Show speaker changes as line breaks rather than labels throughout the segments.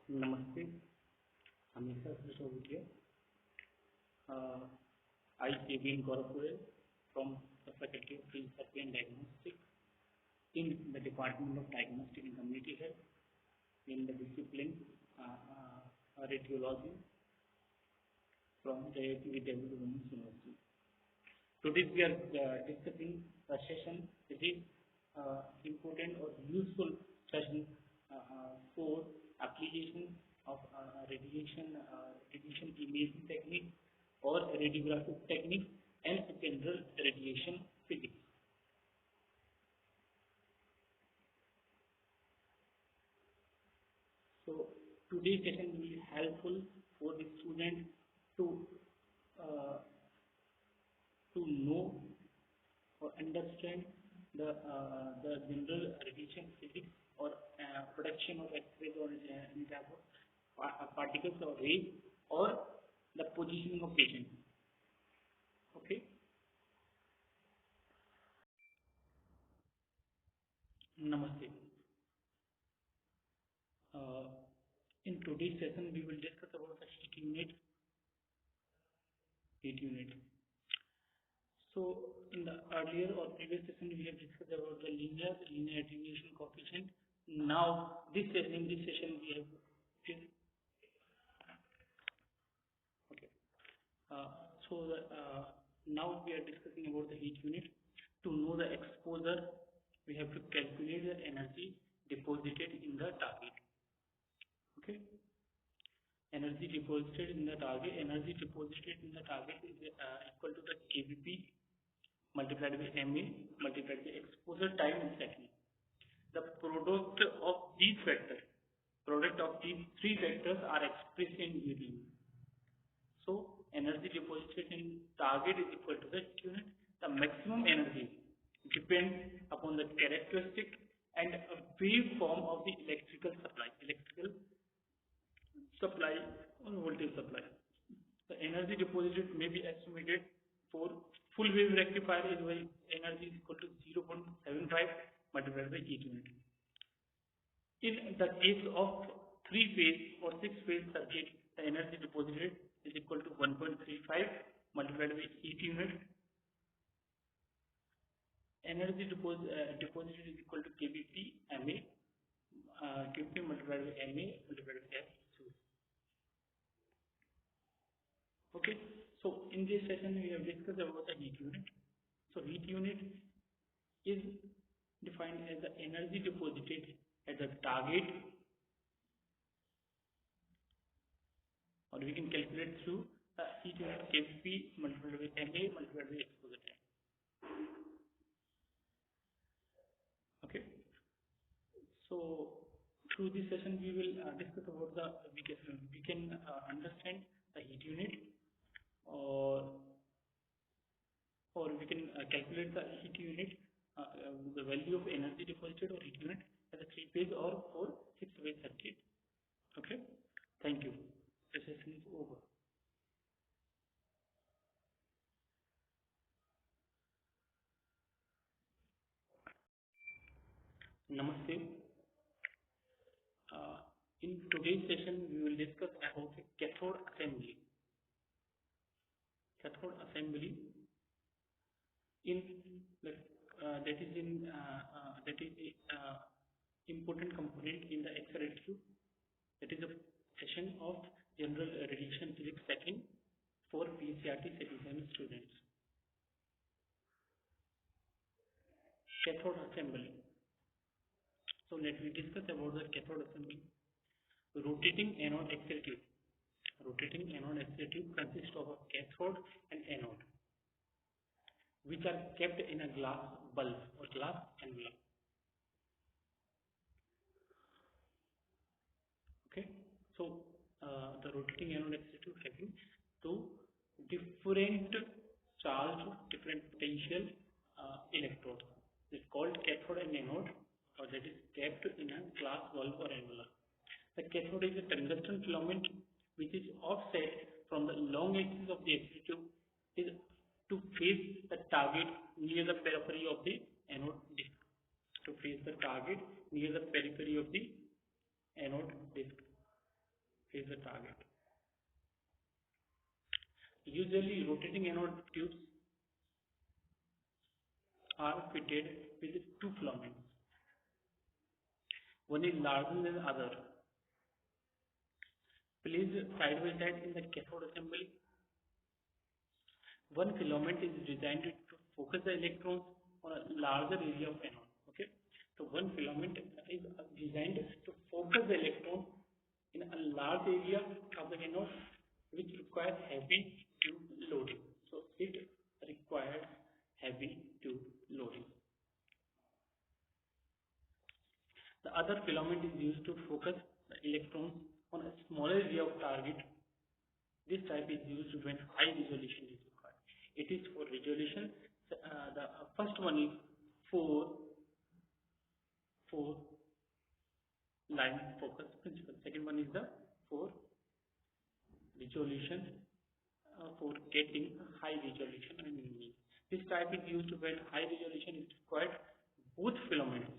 Namaste, Namaste JVWU. I JV'N Gaurav from the Faculty of BScRT and Diagnostics in the Department of Diagnostic and Community Health in the discipline Radiology from JV'N University. Today we are discussing a session that is important or useful session for application of radiation imaging technique or radiographic technique and general radiation physics. So today's session will be helpful for the student to know or understand the general radiation physics or production of X-rays or any type of particles or rays or the positioning of patient. Okay. Namaste. In today's session, we will discuss about the heat unit. So in the earlier or previous session, we have discussed about the linear attenuation coefficient. Now, in this session, we have now we are discussing about the heat unit. To know the exposure, we have to calculate the energy deposited in the target. Okay. Energy deposited in the target is equal to the kVp multiplied by Ma multiplied by exposure time in second. The product of these three factors are expressed in unit. So energy deposited in target is equal to the unit. The maximum energy depends upon the characteristic and waveform of the electrical supply or voltage supply. The energy deposited may be estimated for full wave rectifier is energy is equal to 0.75 multiplied by heat unit. In the case of 3-phase or 6-phase circuit, the energy deposited is equal to 1.35 multiplied by heat unit. Energy deposited is equal to kVp Ma kVp multiplied by Ma multiplied by F. Okay, so in this session we have discussed about the heat unit. So heat unit is defined as the energy deposited at the target, or we can calculate through the heat unit kVp multiplied by Ma multiplied by exposure time. Okay, so through this session we will discuss about we can understand the heat unit, or we can calculate the heat unit, the value of energy deposited or heat unit as a 3-phase or 6-phase circuit. Okay, thank you. The session is over. Namaste. In today's session, we will discuss about cathode assembly. Cathode assembly that is important component in the BScRT II. That is a session of general radiation physics second for BScRT certified students. Cathode assembly. So let me discuss about the cathode assembly. Rotating anode axial tube. Rotating anode axial tube consists of a cathode and anode, which are kept in a glass bulb or glass envelope. Okay, so the rotating anode axial tube having two different charge, different potential electrodes. It's called cathode and anode, or that is kept in a glass bulb or envelope. The cathode is a tungsten filament which is offset from the long axis of the axial tube is to face the target near the periphery of the anode disc. To face the target near the periphery of the anode disc. is the target. Usually, rotating anode tubes are fitted with two filaments. One is larger than the other. Placed side by side in the cathode assembly. One filament is designed to focus the electrons on a larger area of anode. Okay, so one filament is designed to focus the electron in a large area of the anode, which requires heavy tube loading. So it requires heavy tube loading. The other filament is used to focus the electrons on a smaller area of target. This type is used when high resolution is required. It is for resolution. The first one is four line focus principle. Second one is the for resolution, for getting high resolution and image. This type is used when high resolution is required. Both filaments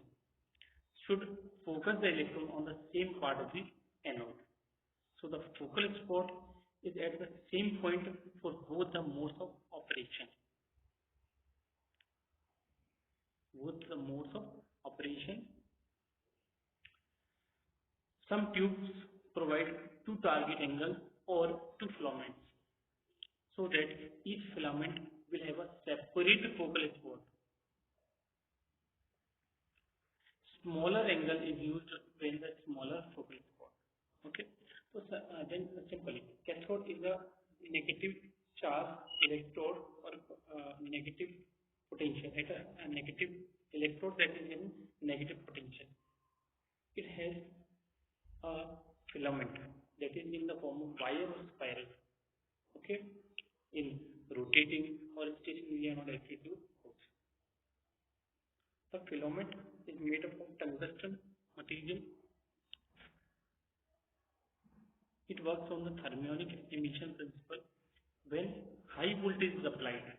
should focus the electron on the same part of the anode. So the focal spot is at the same point for both the modes of operation. Some tubes provide two target angles or two filaments, so that each filament will have a separate focal spot. Smaller angle is used when the smaller focal spot. Okay, so then simply cathode is a negative charge electrode or negative potential at a negative electrode that is in negative potential. It has a filament that is in the form of wire or spiral. Okay, in rotating or stationary anode active. The filament is made up of tungsten material. It works on the thermionic emission principle. When high voltage is applied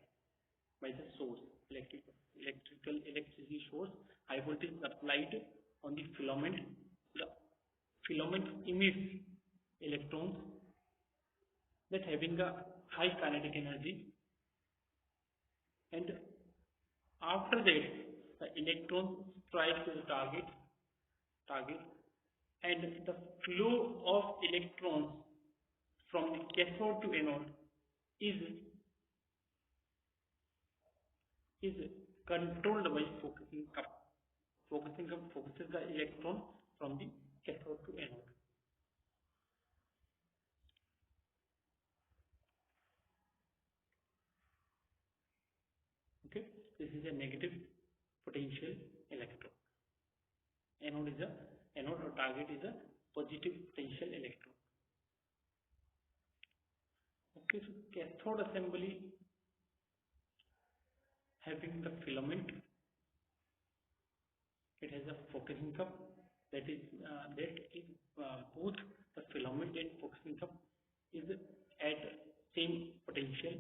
by the source, electricity source, high voltage is applied on the filament emits electrons that having a high kinetic energy, and after that the electron strikes to the target, and the flow of electrons from the cathode to anode is controlled by focusing cup. Focusing cup focuses the electron from the cathode to anode. Okay, this is a negative potential electrode. Anode or target is a positive potential electrode. Okay, so cathode assembly having the filament, it has a focusing cup that is both the filament and focusing cup is at same potential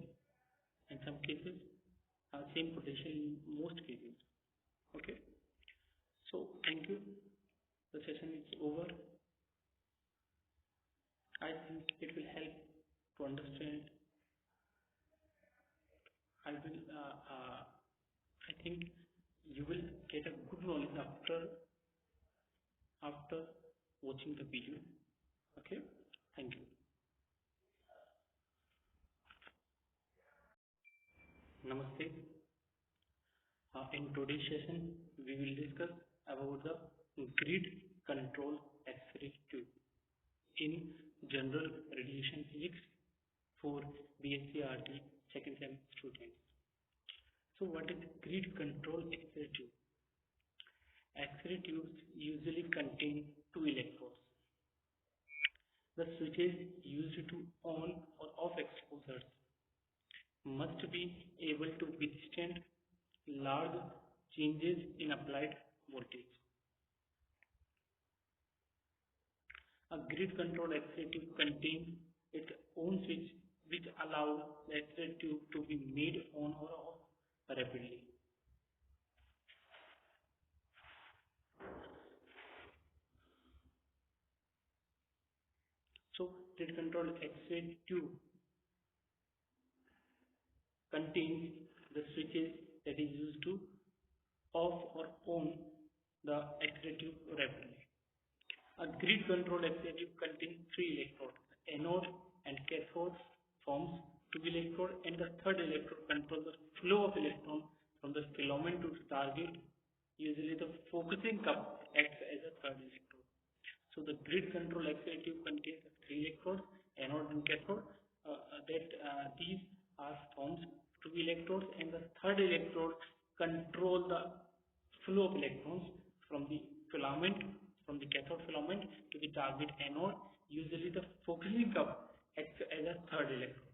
in some cases, same potential in most cases. Okay, so thank you. The session is over. I think it will help to understand. I think you will get a good knowledge after watching the video. Okay, thank you. Namaste. In today's session, we will discuss about the grid control BScRT II in general radiation physics for BScRT second sem students. So what is grid control BScRT II? BScRT tubes usually contain two electrodes. The switches used to on or off exposures must be able to withstand large changes in applied voltage. A grid controlled BScRT tube contains its own switch which allows the BScRT tube to be made on or off rapidly. So grid control X-ray tube contains the switches that is used to off or on the X-ray tube rapidly. A grid control X-ray tube contains three electrodes. The anode and cathode forms two electrodes, and the third electrode controls the flow of electrons from the filament to the target. Usually the focusing cup acts as a third electrode. So the grid control X-ray tube contains three electrodes, anode and cathode. These are forms two electrodes, and the third electrode control the flow of electrons from the filament, from the cathode filament to the target anode. Usually the focusing cup acts as a third electrode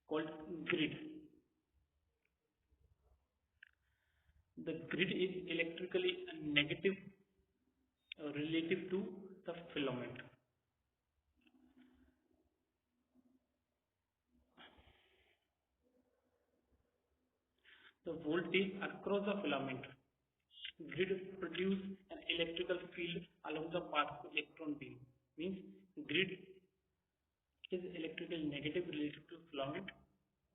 called grid. The grid is electrically negative relative to the filament. The voltage across the filament grid produce an electrical field along the path of electron beam. Means grid is electrically negative related to filament.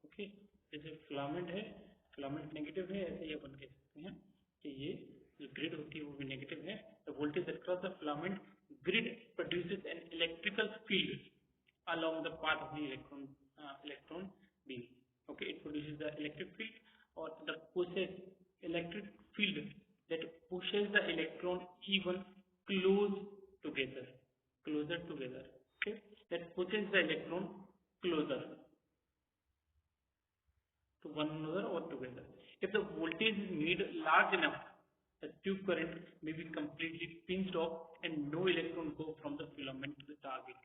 Okay, जैसे filament है, filament negative है, ऐसे ये अपन कह सकते हैं कि ये जो ग्रिड होती है वो भी नेगेटिव है. The voltage across the filament grid produces an electrical field along the path of the electron beam. Okay, it produces the electric field or the pushes electric field that pushes the electron even closer together. Okay, that pushes the electron closer to one another or together. If the voltage is made large enough, the tube current may be completely pinched off and no electron go from the filament to the target.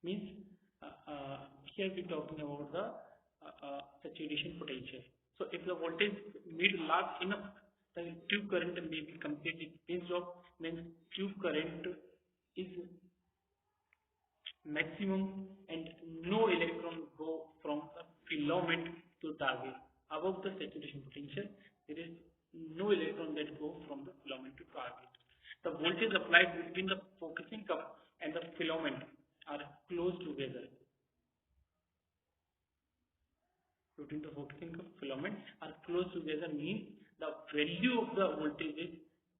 Means here we are talking about the saturation potential. So if the voltage made large enough, the tube current may be completely pinched off. Means tube current is maximum and no electron go from the filament to target. Above the saturation potential, there is no electron that go from the filament to target. The voltage applied between the focusing cup and the filament are close together. Between the focusing cup filament are close together means the value of the voltage is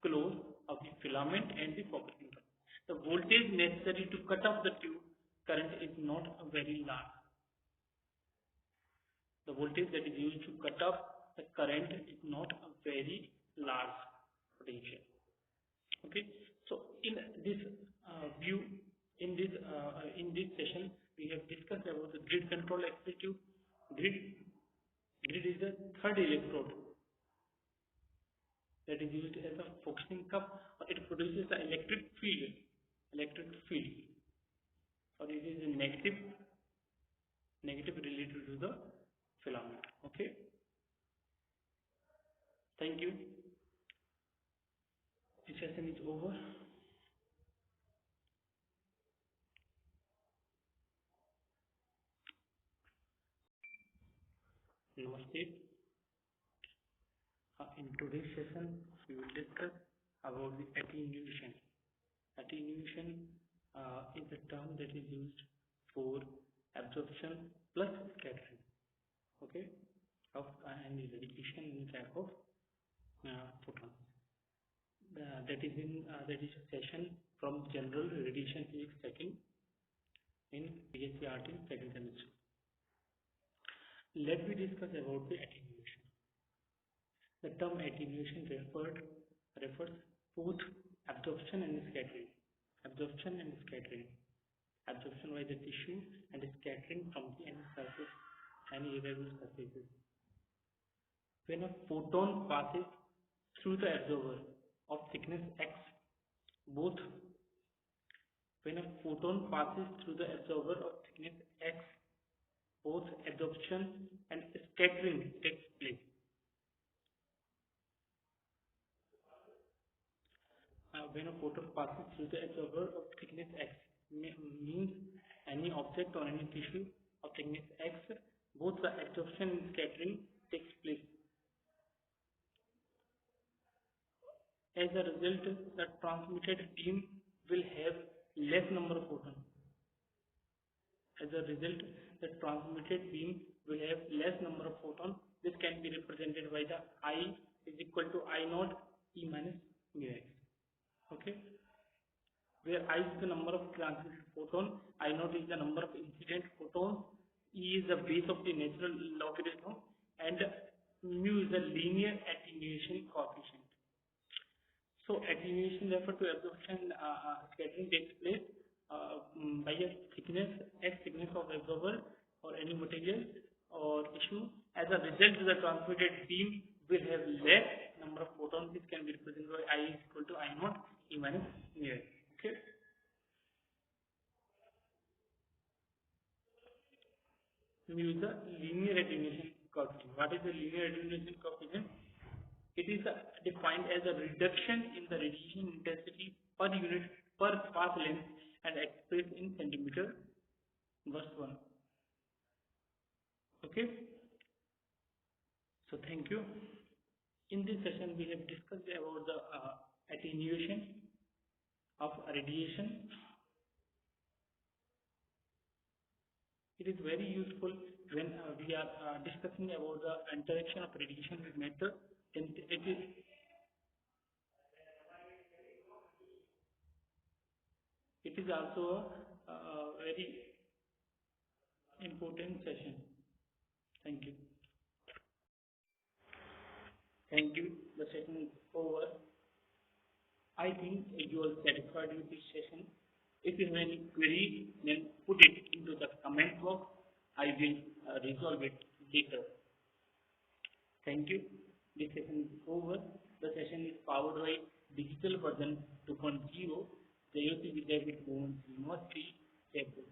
close of the filament and the focusing cup. The voltage necessary to cut off the tube current is not very large. The voltage that is used to cut off the current is not a very large potential. Okay, so in this view, in this session, we have discussed about the grid control X-ray tube. Grid is the third electrode that is used as a focusing cup, or it produces the electric field, or it is a negative related to the filament. Okay, thank you. This session is over. Namaste. In today's session, we will discuss about the attenuation. Attenuation is a term that is used for absorption plus scattering. Okay, of any radiation in type of photons. That is a session from General Radiation Physics second in BScRT second semester. Let me discuss about the attenuation. The term attenuation refers both absorption and scattering. Absorption by the tissue and scattering from the any irregular surfaces. When a photon passes through the absorber of thickness x, both absorption and scattering takes place. When a photon passes through the absorber of thickness x, means any object or any tissue of thickness x, both the absorption and scattering takes place. As a result, the transmitted beam will have less number of photons. As a result, the transmitted beam will have less number of photons. This can be represented by the I is equal to I naught E minus mu x. Okay, where I is the number of transmitted photons, I naught is the number of incident photons, E is the base of the natural logarithm, and mu is the linear attenuation coefficient. So attenuation refers to absorption scattering takes place by a thickness x thickness of absorber or any material or issue. As a result, the transmitted beam will have less number of photons. This can be represented by I is equal to I naught E minus mu x. Okay. Mu is the linear attenuation coefficient. What is the linear attenuation coefficient? It is defined as a reduction in the radiation intensity per unit per path length and expressed in centimeter verse 1. Okay. So thank you. In this session, we have discussed about the attenuation of radiation. It is very useful when we are discussing about the interaction of radiation with matter. And it is also a very important session. Thank you. Thank you. The session is over. I think you are satisfied with this session. If you have any query, then put it into the comment box. I will resolve it later. Thank you. This session is over. The session is powered by digital version 2.0, JV'N Namaste JVWU.